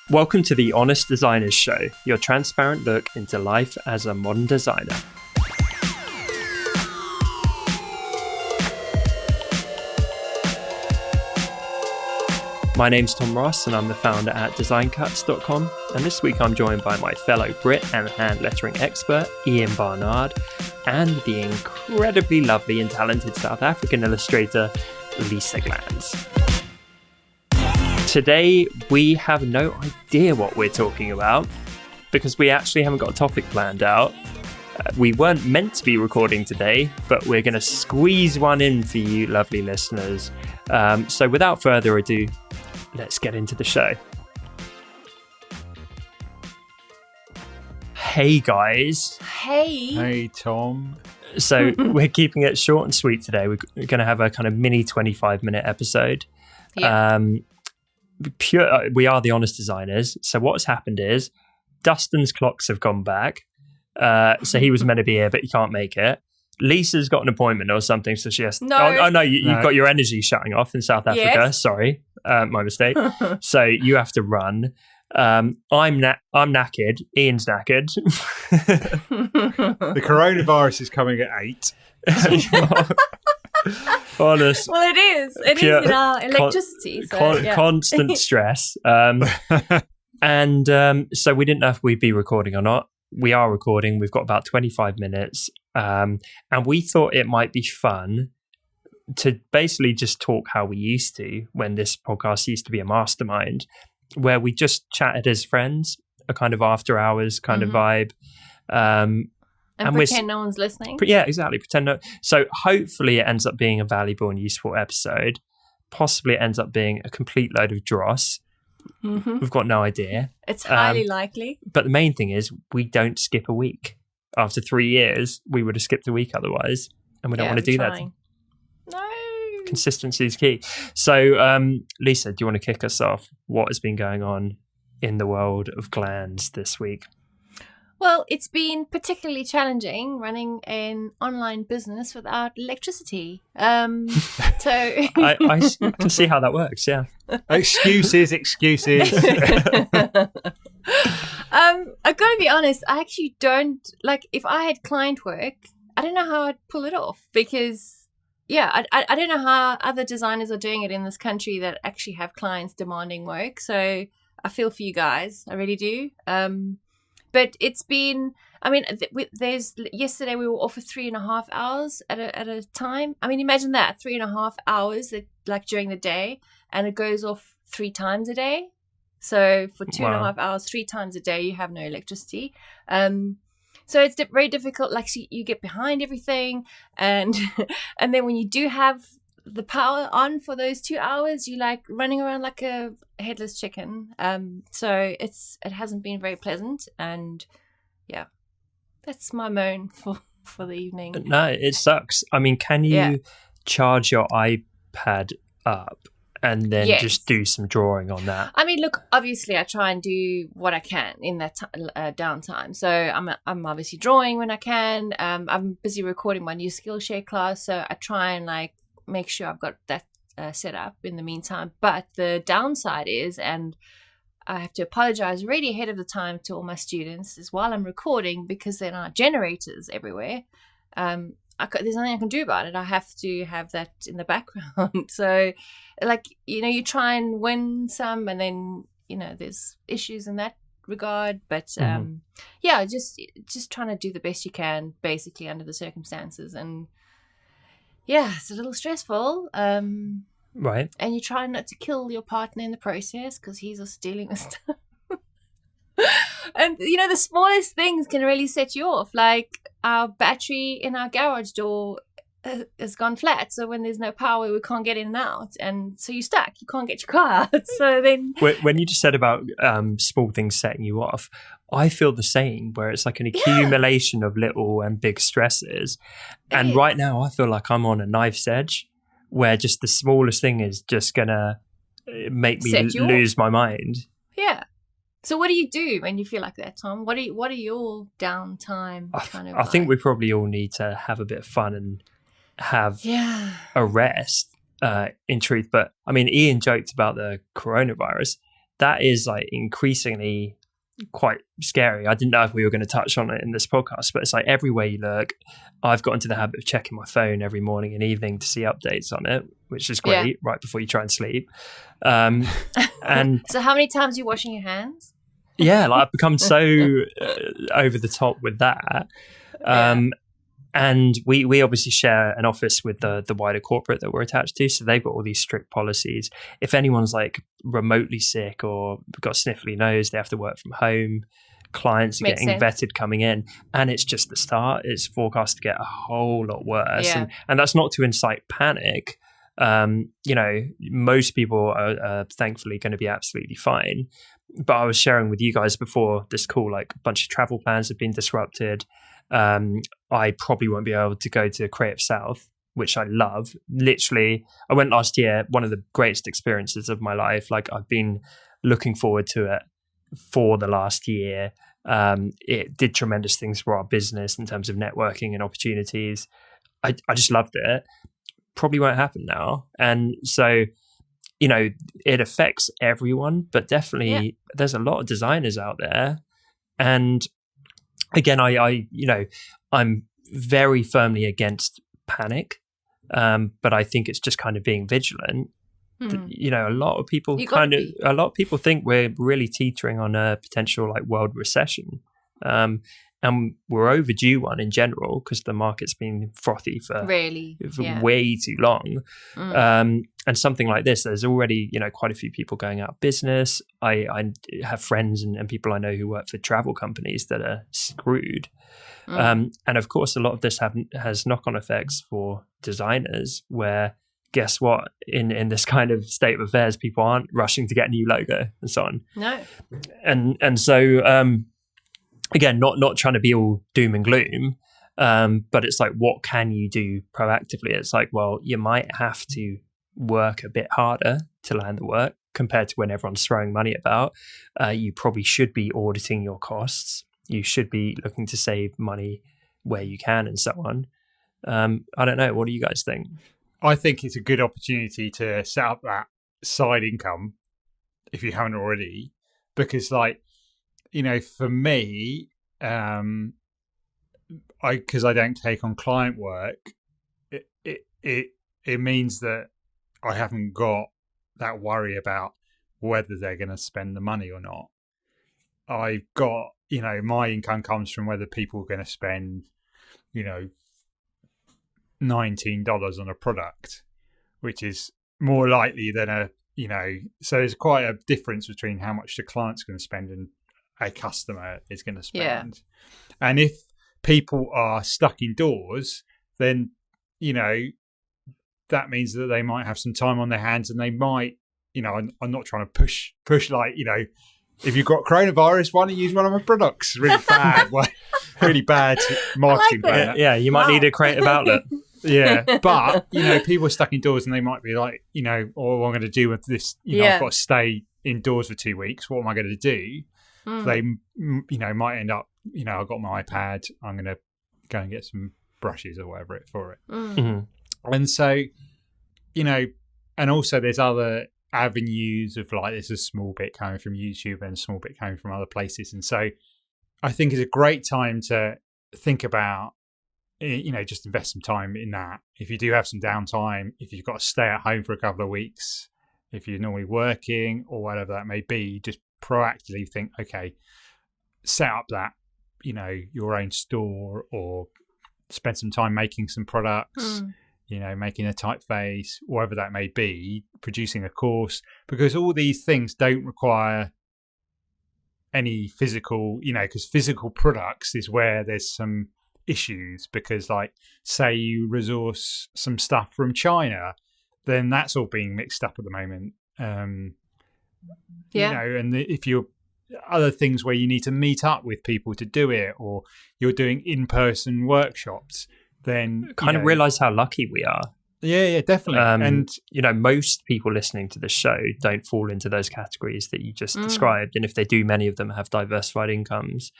Welcome to the Honest Designers Show, your transparent look into life as a modern designer. My name's Tom Ross and I'm the founder at designcuts.com, and this week I'm joined by my fellow Brit and hand lettering expert Ian Barnard and the incredibly lovely and talented South African illustrator Lisa Glanz. Today we have no idea what we're talking about because we actually haven't got a topic planned out. We weren't meant to be recording today, but we're going to squeeze one in for you lovely listeners. So without further ado, let's get into the show. Hey guys. Hey Tom. So we're keeping it short and sweet today. We're going to have a kind of mini 25-minute episode. Yeah. We are the Honest Designers. So what's happened is Dustin's clocks have gone back. So he was meant to be here, but he can't make it. Lisa's got an appointment or something, so she has to... No. You've got your energy shutting off in South Africa. Yes. Sorry, my mistake. So you have to run. I'm knackered. Ian's knackered. The coronavirus is coming at 8. Honest. Well, it is. It is in our electricity. Constant stress. And so we didn't know if we'd be recording or not. We are recording. We've got about 25 minutes. And we thought it might be fun to basically just talk how we used to when this podcast used to be a mastermind, where we just chatted as friends, a kind of after hours kind of vibe. And pretend no one's listening. Yeah, exactly. Pretend no. So hopefully it ends up being a valuable and useful episode. Possibly it ends up being a complete load of dross. Mm-hmm. We've got no idea. It's highly likely. But the main thing is we don't skip a week. After 3 years, we would have skipped a week otherwise. And we don't want to do that. No. Consistency is key. So, Lisa, do you want to kick us off? What has been going on in the world of glands this week? Well, it's been particularly challenging running an online business without electricity. So I can see how that works, yeah. Excuses. I've got to be honest, I actually don't, like, if I had client work, I don't know how I'd pull it off because, yeah, I don't know how other designers are doing it in this country that actually have clients demanding work. So I feel for you guys. I really do. But it's been, I mean, yesterday we were off for 3.5 hours at a time. I mean, imagine that, 3.5 hours that, like, during the day, and it goes off 3 times a day. So for 2.5 hours, 3 times a day, you have no electricity. So it's very difficult. Like, so you get behind everything, and and then when you do have the power on for those 2 hours, you're like running around like a headless chicken. So it hasn't been very pleasant, and yeah, that's my moan for the evening. No, it sucks. I mean, can you charge your iPad up and then just do some drawing on that? I mean, look, obviously I try and do what I can in that downtime. So I'm obviously drawing when I can. I'm busy recording my new Skillshare class, so I try and like make sure I've got that set up in the meantime. But the downside is, and I have to apologize really ahead of the time to all my students, is while I'm recording, because there are generators everywhere, there's nothing I can do about it. I have to have that in the background. So, like, you try and win some, and then, there's issues in that regard. But, just trying to do the best you can, basically, under the circumstances. And, yeah, it's a little stressful. Right. And you try not to kill your partner in the process because he's also dealing with stuff. And, the smallest things can really set you off. Like, our battery in our garage door has gone flat. So when there's no power, we can't get in and out. And so you're stuck. You can't get your car out. So then... When you just said about small things setting you off, I feel the same, where it's like an accumulation of little and big stresses. And right now, I feel like I'm on a knife's edge, where just the smallest thing is just going to make me lose my mind. Yeah. So what do you do when you feel like that, Tom? What are your downtime kind of I think we probably all need to have a bit of fun and have a rest, in truth. But I mean, Ian joked about the coronavirus. that is like increasingly quite scary. I didn't know if we were going to touch on it in this podcast, but it's like everywhere you look, I've got into the habit of checking my phone every morning and evening to see updates on it, which is great, right before you try and sleep. And so how many times are you washing your hands? Yeah, like I've become so over the top with that. And we obviously share an office with the wider corporate that we're attached to. So they've got all these strict policies. If anyone's like remotely sick or got a sniffly nose, they have to work from home. Clients are getting vetted coming in. And it's just the start. It's forecast to get a whole lot worse. And that's not to incite panic. Most people are thankfully going to be absolutely fine. But I was sharing with you guys before this call, like a bunch of travel plans have been disrupted. I probably won't be able to go to Creative South, which I love. Literally, I went last year, one of the greatest experiences of my life. Like I've been looking forward to it for the last year. It did tremendous things for our business in terms of networking and opportunities. I just loved it. Probably won't happen now. And so, it affects everyone, but definitely there's a lot of designers out there. And again, I'm very firmly against panic, but I think it's just kind of being vigilant. A lot of people think we're really teetering on a potential like world recession, and we're overdue one in general because the market's been frothy for way too long. And something like this, there's already quite a few people going out of business. I have friends and people I know who work for travel companies that are screwed. And of course, a lot of this has knock-on effects for designers where, guess what? In this kind of state of affairs, people aren't rushing to get a new logo and so on. No. And so, again, not trying to be all doom and gloom, but it's like, what can you do proactively? It's like, well, you might have to work a bit harder to land the work compared to when everyone's throwing money about. You probably should be auditing your costs. You should be looking to save money where you can and so on. I don't know. What do you guys think? I think it's a good opportunity to set up that side income if you haven't already, because for me, because I don't take on client work, it means that I haven't got that worry about whether they're going to spend the money or not. I've got, my income comes from whether people are going to spend, $19 on a product, which is more likely than so there's quite a difference between how much the client's going to spend and a customer is going to spend. And if people are stuck indoors, then that means that they might have some time on their hands, and they might I'm not trying to push if you've got coronavirus, why don't you use one of my products? Really bad really bad marketing. You might need a creative outlet. But people are stuck indoors and they might be like, what am I going to do with this? I've got to stay indoors for 2 weeks. What am I going to do? They, might end up, I've got my iPad. I'm going to go and get some brushes or whatever for it. And so, and also there's other avenues of there's a small bit coming from YouTube and a small bit coming from other places. And so I think it's a great time to think about, just invest some time in that. If you do have some downtime, if you've got to stay at home for a couple of weeks, if you're normally working or whatever that may be, just proactively think, okay, set up that, your own store, or spend some time making some products, making a typeface, whatever that may be, producing a course, because all these things don't require any physical, because physical products is where there's some issues, because say you resource some stuff from China, then that's all being mixed up at the moment. And if you're other things where you need to meet up with people to do it, or you're doing in-person workshops, then kind of realize how lucky we are. Yeah, definitely. And most people listening to this show don't fall into those categories that you just described, and if they do, many of them have diversified incomes.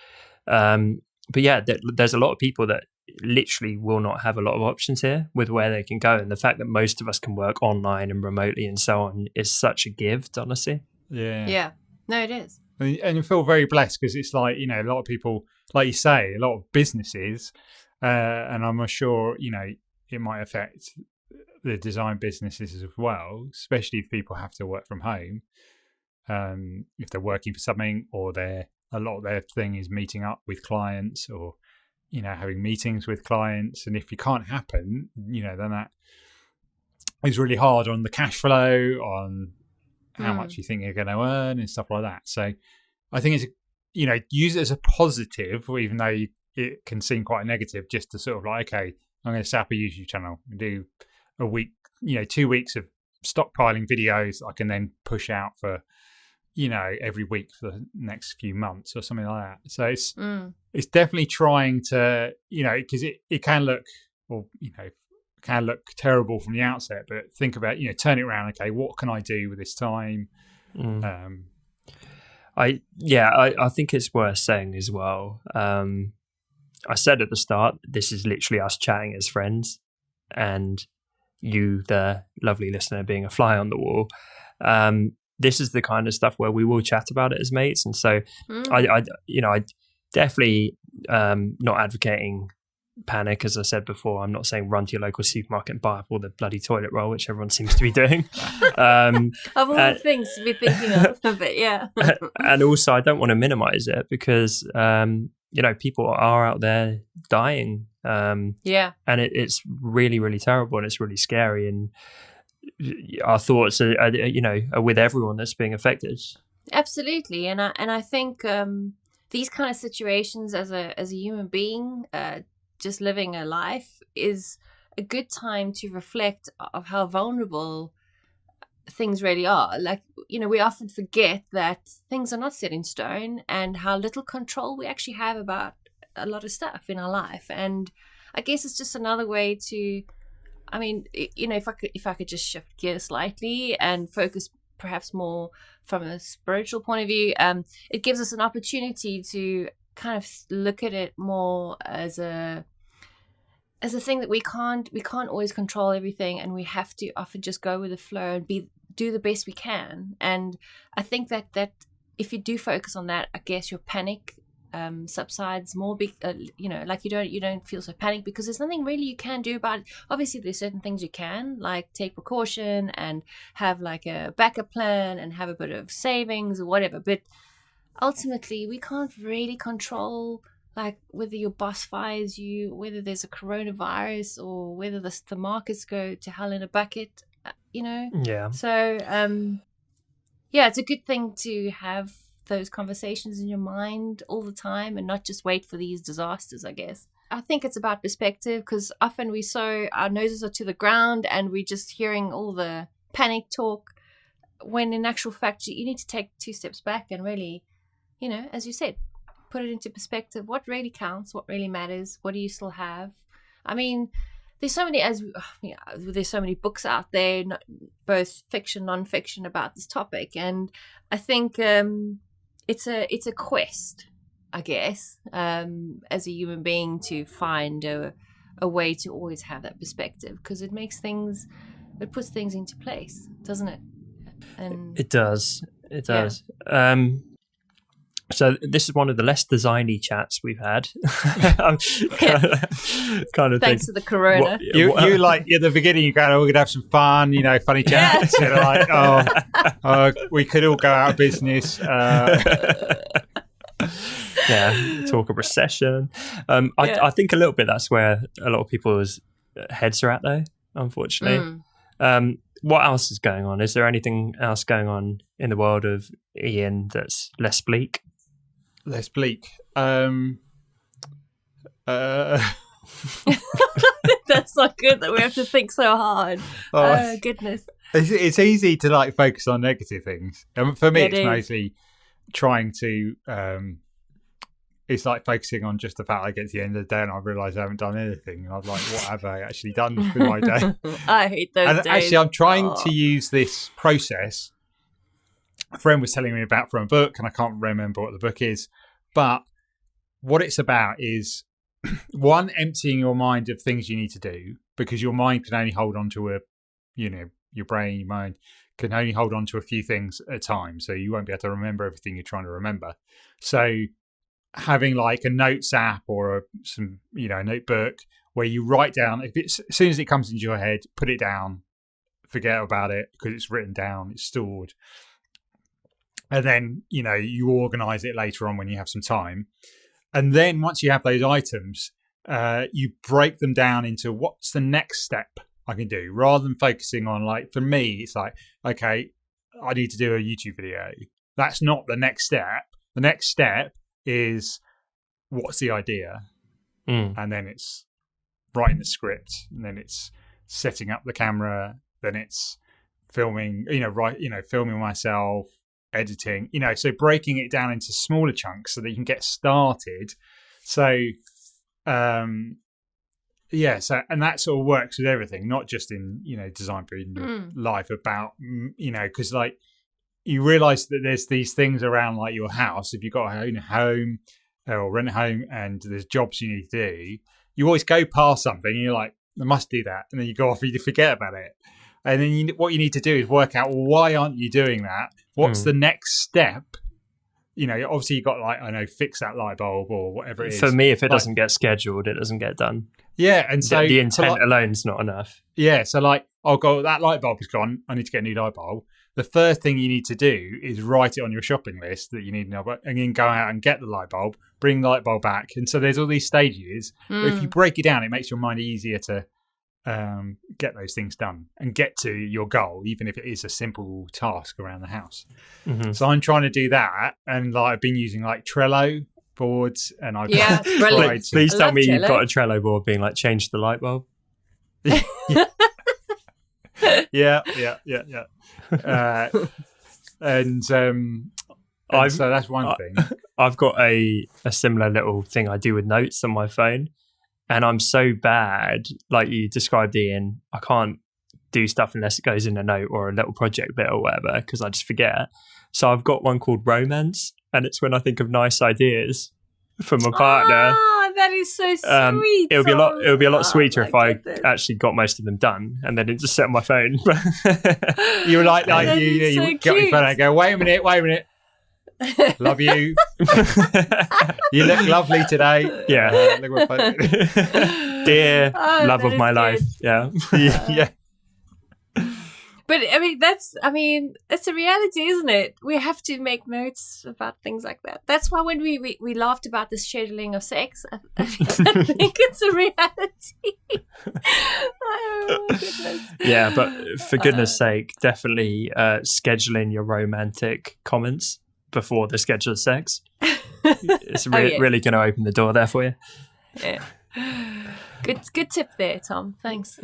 But there's a lot of people that literally will not have a lot of options here with where they can go, and the fact that most of us can work online and remotely and so on is such a gift, honestly. Yeah. No, it is. And you feel very blessed because it's like, you know, a lot of people, like you say, a lot of businesses, and I'm sure, you know, it might affect the design businesses as well, especially if people have to work from home. If they're working for something, or a lot of their thing is meeting up with clients, or, you know, having meetings with clients. And if it can't happen, you know, then that is really hard on the cash flow, on how much you think you're going to earn and stuff like that. So I think it's, you know, use it as a positive, even though it can seem quite negative, just to sort of like, okay, I'm going to set up a YouTube channel and do a week, you know, 2 weeks of stockpiling videos I can then push out for, you know, every week for the next few months or something like that. So it's definitely trying to, you know, because it can look, or, you know, can look terrible from the outset, but think about, you know, turn it around. Okay, what can I do with this time? I think it's worth saying as well. I said at the start, this is literally us chatting as friends, and you, the lovely listener, being a fly on the wall. This is the kind of stuff where we will chat about it as mates, and so I definitely not advocating panic. As I said before, I'm not saying run to your local supermarket and buy up all the bloody toilet roll, which everyone seems to be doing. Of all the things to be thinking of it, yeah. And also, I don't want to minimize it because, you know, people are out there dying. And it's really, really terrible, and it's really scary. And our thoughts are, you know, are with everyone that's being affected. Absolutely. And I think these kind of situations as a human being, just living a life, is a good time to reflect of how vulnerable things really are. Like, you know, we often forget that things are not set in stone, and how little control we actually have about a lot of stuff in our life. And I guess it's just another way to, I mean, you know, if I could just shift gears slightly and focus perhaps more from a spiritual point of view, it gives us an opportunity to kind of look at it more as a thing that we can't always control everything, and we have to often just go with the flow and do the best we can. And I think that if you do focus on that, I guess your panic subsides more. You know, like you don't feel so panicked because there's nothing really you can do about it. Obviously, there's certain things you can, like take precaution and have like a backup plan and have a bit of savings or whatever. But ultimately, we can't really control, like, whether your boss fires you, whether there's a coronavirus, or whether the markets go to hell in a bucket, you know? Yeah. So, yeah, it's a good thing to have those conversations in your mind all the time and not just wait for these disasters, I guess. I think it's about perspective, because often our noses are to the ground and we're just hearing all the panic talk, when in actual fact, you need to take 2 steps back and really, you know, as you said, put it into perspective. What really counts? What really matters? What do you still have? I mean, there's so many books out there, both fiction, non-fiction, about this topic, and I think it's a quest, I guess, as a human being, to find a way to always have that perspective, because it puts things into place, doesn't it? And it does. Yeah. So this is one of the less designy chats we've had. I'm kind of thanks to the corona. You like at the beginning, you go, "Oh, we're gonna have some fun, you know, funny chats." You're like, "Oh, we could all go out of business." Yeah, talk of recession. I think a little bit that's where a lot of people's heads are at, though. Unfortunately. What else is going on? Is there anything else going on in the world of Ian that's less bleak? Less bleak. That's not good that we have to think so hard. Oh goodness. It's easy to like focus on negative things. For me, it's mostly trying to. It's like focusing on just the fact I get to the end of the day and I realise I haven't done anything. And I'm like, what have I actually done with my day? I hate those days. Actually, I'm trying to use this process. A friend was telling me about from a book, and I can't remember what the book is. But what it's about is, one, emptying your mind of things you need to do, because your mind can only hold on to your brain, your mind can only hold on to a few things at a time, so you won't be able to remember everything you're trying to remember. So having like a notes app or a notebook where you write down, as soon as it comes into your head, put it down, forget about it because it's written down, it's stored. And then, you organize it later on when you have some time. And then once you have those items, you break them down into what's the next step I can do, rather than focusing on, like, for me, it's like, okay, I need to do a YouTube video. That's not the next step. The next step is what's the idea? And then it's writing the script, and then it's setting up the camera, then it's filming, filming myself, editing, so breaking it down into smaller chunks so that you can get started. So and that sort of works with everything, not just in design for life, about because like you realize that there's these things around, like your house, if you've got a home or rent a home and there's jobs you need to do, you always go past something and you're like, I must do that, and then you go off and you forget about it. And then what you need to do is work out, well, why aren't you doing that? What's the next step? Obviously you've got, like, fix that light bulb or whatever it is. For me, if it doesn't get scheduled, it doesn't get done. Yeah, and so the intent alone is not enough. Yeah, so like, I'll go, that light bulb is gone, I need to get a new light bulb. The first thing you need to do is write it on your shopping list that you need a light bulb, and then go out and get the light bulb, bring the light bulb back. And so there's all these stages. But if you break it down, it makes your mind easier to get those things done and get to your goal, even if it is a simple task around the house. So I'm trying to do that, and like I've been using like Trello boards, and I've tried to... Please tell me you've got a Trello board being like, change the light bulb. yeah. And so that's one thing. I've got a similar little thing I do with notes on my phone. And I'm so bad, like you described, Ian, I can't do stuff unless it goes in a note or a little project bit or whatever, because I just forget. So I've got one called Romance, and it's when I think of nice ideas for my partner. Oh, that is so sweet. It'll be a lot sweeter if I actually got most of them done, and then it just set on my phone. You were like you get your phone and go, wait a minute. Love you. You look lovely today. Yeah. Dear love of my good. life. Yeah. Yeah. But it's a reality, isn't it? We have to make notes about things like that. That's why when we laughed about the scheduling of sex, I think it's a reality. Oh, goodness. Yeah, but for goodness sake, definitely scheduling your romantic comments before the schedule of sex. It's really going to open the door there for you. Yeah. Good tip there, Tom. Thanks.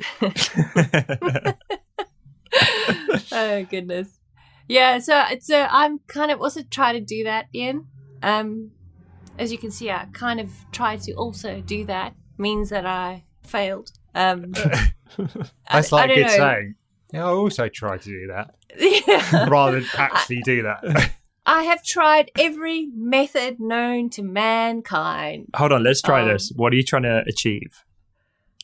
Oh goodness. Yeah, so I'm kind of also trying to do that, Ian. As you can see, I kind of try to also do that. Means that I failed. That's like a good saying. Yeah, I also try to do that. Yeah. Rather than actually do that. I have tried every method known to mankind. Hold on, let's try this. What are you trying to achieve?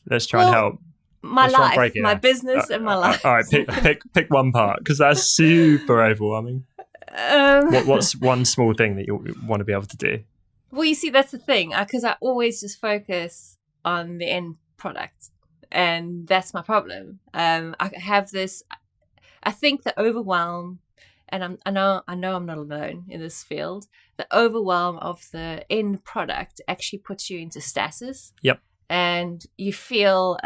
Let's try and help. My life, my business, and my life. All right, pick one part, because that's super overwhelming. What's one small thing that you want to be able to do? Well, you see, that's the thing, because I always just focus on the end product, and that's my problem. I have this. I think the overwhelm, and I know I'm not alone in this field. The overwhelm of the end product actually puts you into stasis. Yep. And you feel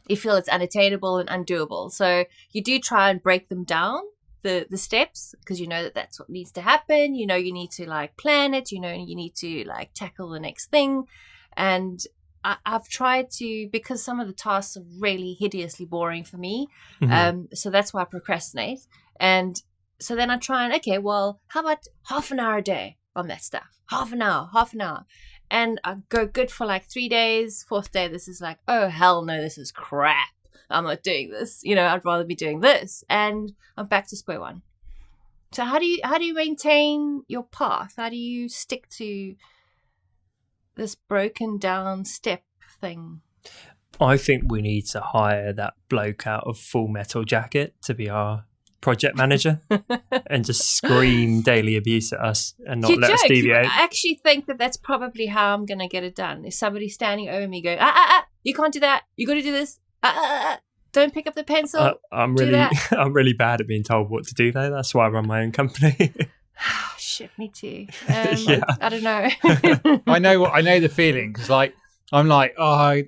it's unattainable and undoable. So you do try and break them down, the steps, because you know that that's what needs to happen. You know you need to like plan it. You know you need to like tackle the next thing. And I've tried to, because some of the tasks are really hideously boring for me. Mm-hmm. So that's why I procrastinate. And so then I try and, okay, well, how about half an hour a day on that stuff? Half an hour. And I go good for like 3 days. 4th day, this is like, oh, hell no, this is crap. I'm not doing this. You know, I'd rather be doing this. And I'm back to square one. So how do you maintain your path? How do you stick to this broken down step thing? I think we need to hire that bloke out of Full Metal Jacket to be our project manager and just scream daily abuse at us and not You let us joke. deviate. I actually think that that's probably how I'm going to get it done. Is somebody standing over me going, you can't do that. You got to do this. Don't pick up the pencil. I'm do really, that. I'm really bad at being told what to do though. That's why I run my own company. Shit, me too. Yeah. I don't know. I know the feeling because I'm like, I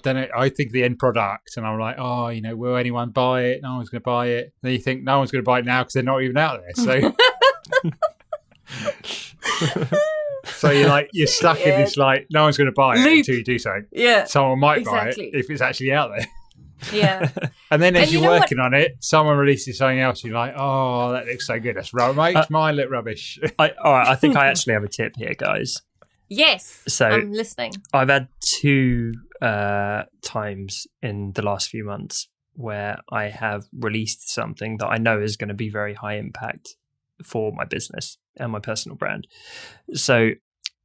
don't know. I think the end product, and I'm like, will anyone buy it? No one's going to buy it. Then you think no one's going to buy it now because they're not even out there. So, so you're stuck in this no one's going to buy it Loop. until you do something. Yeah, someone might exactly. buy it if it's actually out there. Yeah. And then as you you're know working on it, someone releases something else. You're like, oh, that looks so good. That's right, mine look rubbish. All right, I think I actually have a tip here, guys. Yes. So I'm listening. I've had 2 times in the last few months where I have released something that I know is going to be very high impact for my business and my personal brand. So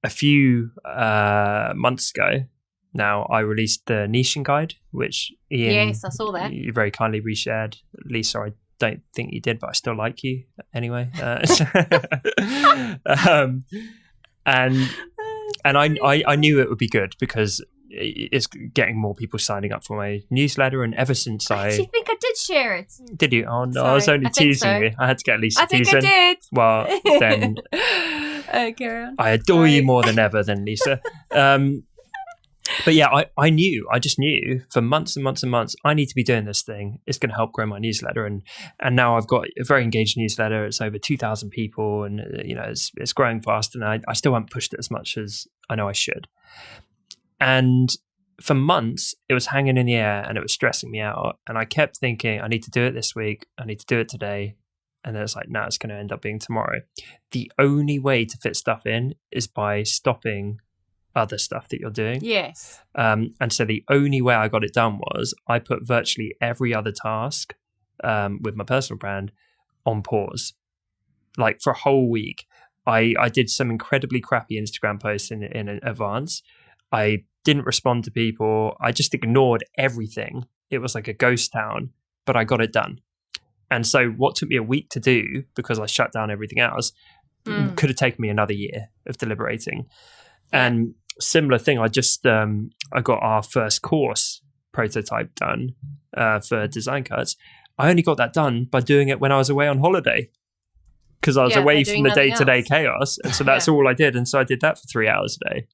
a few months ago now, I released the niching guide, which Ian, Yes, I saw that. you very kindly reshared. Lisa, I don't think you did, but I still like you anyway. And I knew it would be good because it's getting more people signing up for my newsletter. And ever since I actually think I did share it. Did you? Oh no, Sorry, I was only I think teasing so. you. I had to get Lisa I think teasing. I did. Well, then Carry on. I adore Sorry. you more than ever, then Lisa. But yeah, I just knew for months and months and months, I need to be doing this thing. It's going to help grow my newsletter. And now I've got a very engaged newsletter. It's over 2,000 people and, it's growing fast. And I still haven't pushed it as much as I know I should. And for months, it was hanging in the air and it was stressing me out. And I kept thinking, I need to do it this week. I need to do it today. And then it's like, no, it's going to end up being tomorrow. The only way to fit stuff in is by stopping other stuff that you're doing. Yes. And so the only way I got it done was I put virtually every other task with my personal brand on pause. Like for a whole week, I did some incredibly crappy Instagram posts in advance. I didn't respond to people. I just ignored everything. It was like a ghost town, but I got it done. And so what took me a week to do because I shut down everything else could have taken me another year of deliberating. And similar thing, I just I got our first course prototype done for design cuts. I only got that done by doing it when I was away on holiday because I was away from the day-to-day chaos. And so that's all I did. And so I did that for 3 hours a day.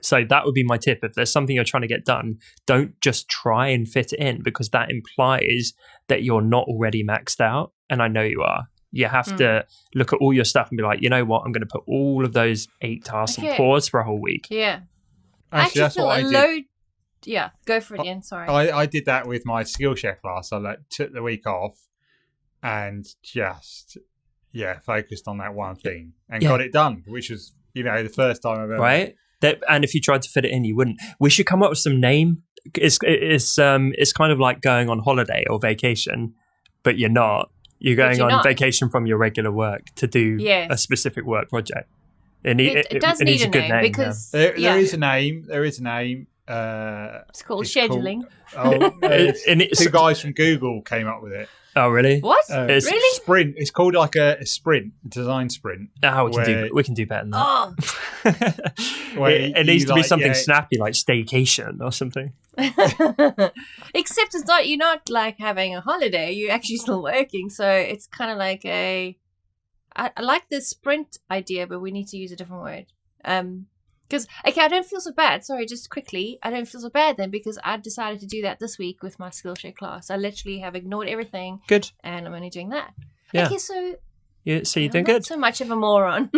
So that would be my tip. If there's something you're trying to get done, don't just try and fit it in because that implies that you're not already maxed out. And I know you are. You have to look at all your stuff and be like, you know what? I'm going to put all of those 8 tasks on pause for a whole week. Yeah. Actually, that's what I did. Yeah, go for it again. Sorry. I did that with my Skillshare class. I took the week off and just focused on that one thing and got it done, which was the first time I've ever. Right. And if you tried to fit it in, you wouldn't. We should come up with some name. It's kind of like going on holiday or vacation, but you're not. You're going on vacation from your regular work to do a specific work project. It does need a good name because there is a name. There is a name. It's called scheduling. And 2 guys from Google came up with it. Oh, really? What? It's really? Sprint. It's called like a sprint, design sprint. Oh, we can do better than that. Oh. It needs to be something snappy, like staycation or something. Except it's not. You're not like having a holiday. You're actually still working. So it's kind of like I like the sprint idea, but we need to use a different word. Because, I don't feel so bad. Sorry, just quickly. I don't feel so bad then because I decided to do that this week with my Skillshare class. I literally have ignored everything. Good. And I'm only doing that. Yeah. Okay, so... Yeah, so you're doing not good. so much of a moron.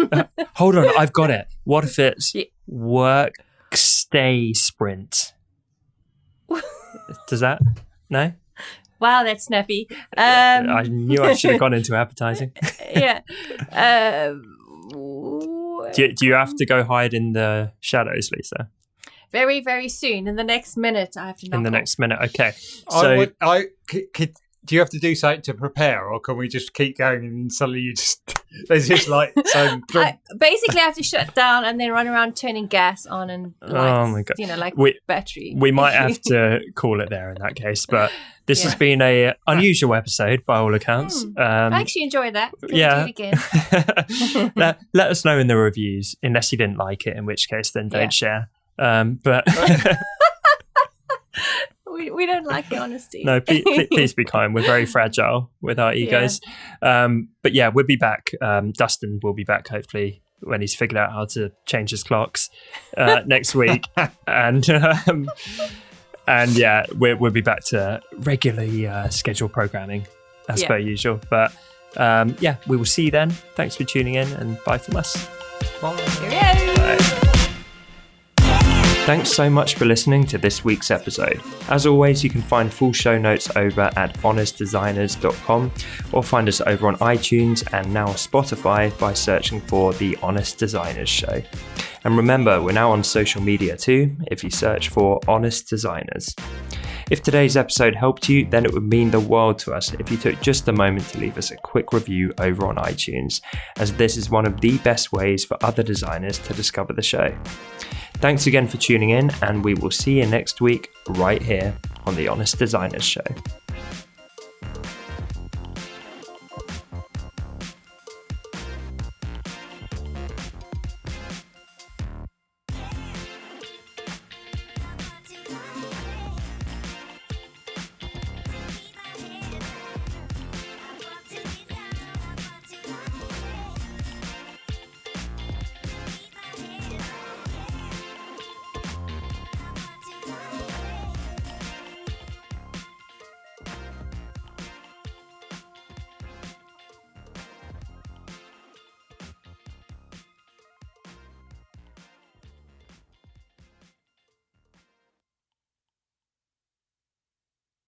Hold on, I've got it. What if it's work, stay, sprint? Does that? No? Wow, that's snappy. I knew I should have gone into advertising. Yeah. Do you have to go hide in the shadows, Lisa? Very, very soon. In the next minute, I have to knock In the off. next minute, okay. So, do you have to do something to prepare, or can we just keep going and suddenly you just there's just like some? Basically, I have to shut down and then run around turning gas on and lights. Oh my God. Like battery. we might have to call it there in that case, but This has been a unusual episode by all accounts. I actually enjoyed that. Can yeah. we do it again? let us know in the reviews, unless you didn't like it, in which case then don't share. But we don't like the honesty. No, please be kind. We're very fragile with our egos. But yeah, we'll be back. Dustin will be back hopefully when he's figured out how to change his clocks next week. And yeah, we'll be back to regularly scheduled programming as per usual. But yeah, we will see you then. Thanks for tuning in, and bye from us. Bye. Bye. Thanks so much for listening to this week's episode. As always, you can find full show notes over at honestdesigners.com or find us over on iTunes and now Spotify by searching for The Honest Designers Show. And remember, we're now on social media too, if you search for Honest Designers. If today's episode helped you, then it would mean the world to us if you took just a moment to leave us a quick review over on iTunes, as this is one of the best ways for other designers to discover the show. Thanks again for tuning in, and we will see you next week right here on The Honest Designers Show.